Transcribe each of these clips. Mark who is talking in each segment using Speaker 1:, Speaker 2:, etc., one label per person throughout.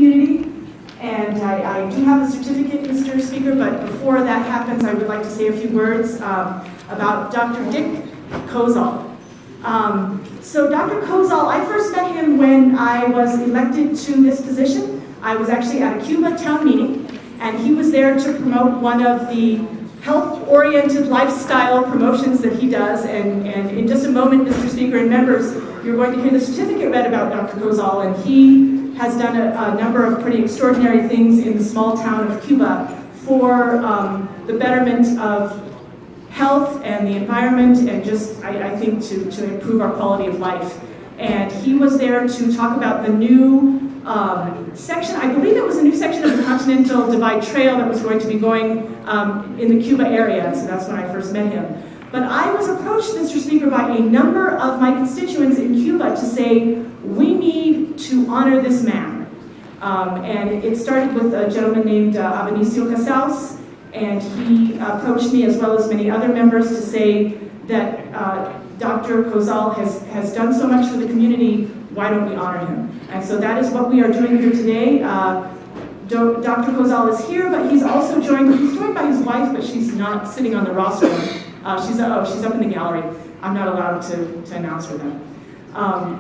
Speaker 1: community. And I do have a certificate, Mr. Speaker, but before that happens, I would like to say a few words about Dr. Dick Kozoll. So Dr. Kozoll, I first met him when I was elected to this position. I was actually at a Cuba town meeting, and he was there to promote one of the health-oriented lifestyle promotions that he does. And in just a moment, Mr. Speaker and members, you're going to hear the certificate read about Dr. Kozoll, and he has done a number of pretty extraordinary things in the small town of Cuba for the betterment of health and the environment, and just, I think, to improve our quality of life. And he was there to talk about the new section, I believe it was a new section of the Continental Divide Trail that was going to be going in the Cuba area, and so that's when I first met him. But I was approached, Mr. Speaker, by a number of my constituents in Cuba to say, we need to honor this man. And it started with a gentleman named Abenicio Casals, and he approached me, as well as many other members, to say that Dr. Kozoll has done so much for the community, why don't we honor him? And so that is what we are doing here today. Dr. Kozoll is here, but he's also joined by his wife, but she's not sitting on the roster. She's up in the gallery. I'm not allowed to announce her then.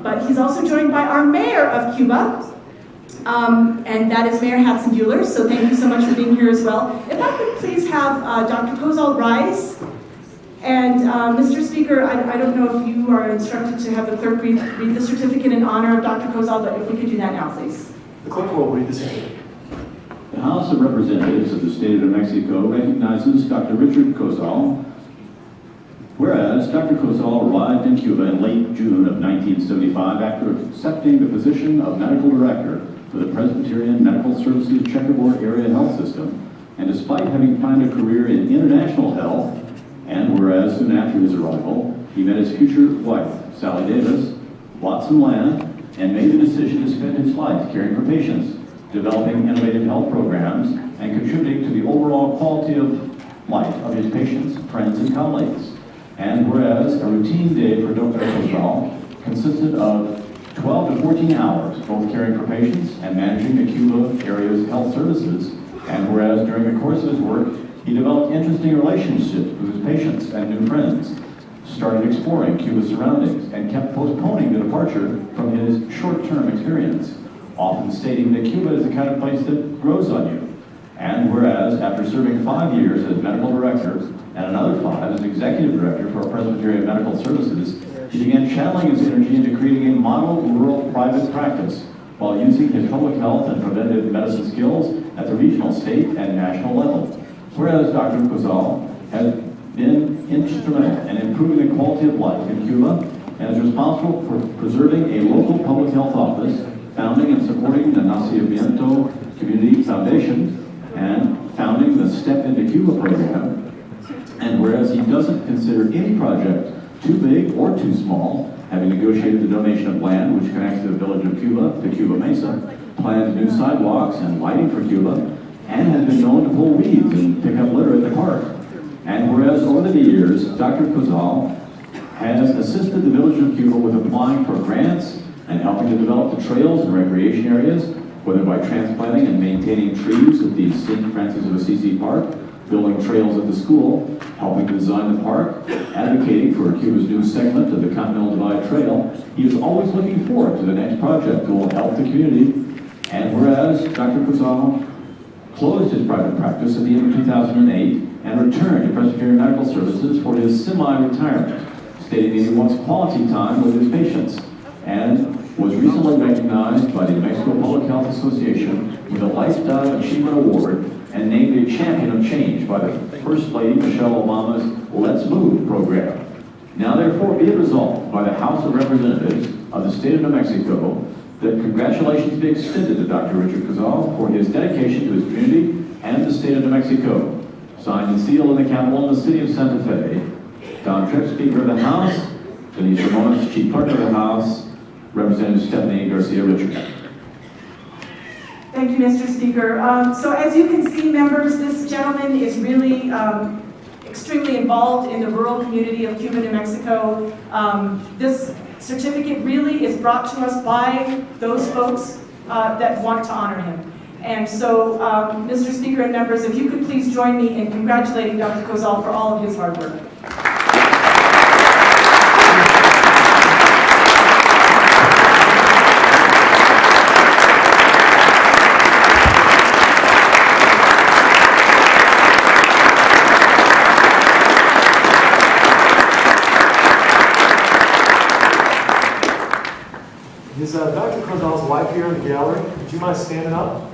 Speaker 1: But he's also joined by our mayor of Cuba, and that is Mayor Hatzenbuehler, so thank you so much for being here as well. If I could please have Dr. Kozoll rise. And Mr. Speaker, I don't know if you are instructed to have the clerk read the certificate in honor of Dr. Kozoll, but if we could do that now, please.
Speaker 2: The clerk will read the certificate.
Speaker 3: The House of Representatives of the State of New Mexico recognizes Dr. Richard Kozoll. Whereas Dr. Kozoll arrived in Cuba in late June of 1975 after accepting the position of Medical Director for the Presbyterian Medical Services Checkerboard Area Health System, and despite having planned a career in international health, and whereas soon after his arrival, he met his future wife, Sally Davis, bought some land, and made the decision to spend his life caring for patients, developing innovative health programs, and contributing to the overall quality of life of his patients, friends, and colleagues. And whereas a routine day for Dr. Kozoll consisted of 12 to 14 hours, both caring for patients and managing the Cuba area's health services, and whereas during the course of his work, he developed interesting relationships with his patients and new friends, started exploring Cuba's surroundings, and kept postponing the departure from his short-term experience, often stating that Cuba is the kind of place that grows on you. And whereas, after serving 5 years as medical director and another 5 as executive director for Presbyterian Medical Services, he began channeling his energy into creating a model rural private practice while using his public health and preventive medicine skills at the regional, state, and national level. Whereas Dr. Kozoll has been instrumental in improving the quality of life in Cuba and is responsible for preserving a local public health office, founding and supporting the Nacimiento Community Foundation, and founding the Step into Cuba program. And whereas he doesn't consider any project too big or too small, having negotiated the donation of land which connects the village of Cuba to Cuba Mesa, planned new sidewalks and lighting for Cuba, and has been known to pull weeds and pick up litter at the park. And whereas over the years, Dr. Kozoll has assisted the village of Cuba with applying for grants and helping to develop the trails and recreation areas, whether by transplanting and maintaining trees at the St. Francis of Assisi Park, building trails at the school, helping to design the park, advocating for Cuba's new segment of the Continental Divide Trail. He is always looking forward to the next project that will help the community. And whereas Dr. Kozoll closed his private practice at the end of 2008 and returned to Presbyterian Medical Services for his semi-retirement, stating that he wants quality time with his patients, and was recently recognized by the New Mexico Public Health Association with a Lifetime Achievement Award and named a champion of change by the First Lady Michelle Obama's Let's Move program. Now therefore be it resolved by the House of Representatives of the State of New Mexico that congratulations be extended to Dr. Richard Kozoll for his dedication to his community and the State of New Mexico. Signed and sealed in the Capitol in the city of Santa Fe. Don Tripp, Speaker of the House. Denise Ramones, Chief Clerk of the House. Representative Stephanie Garcia Richard.
Speaker 1: Thank you, Mr. Speaker. So as you can see, members, this gentleman is really extremely involved in the rural community of Cuba, New Mexico. This certificate really is brought to us by those folks that want to honor him. And so, Mr. Speaker and members, if you could please join me in congratulating Dr. Kozoll for all of his hard work.
Speaker 2: Is Dr. Kozoll's wife here in the gallery? Would you mind standing up?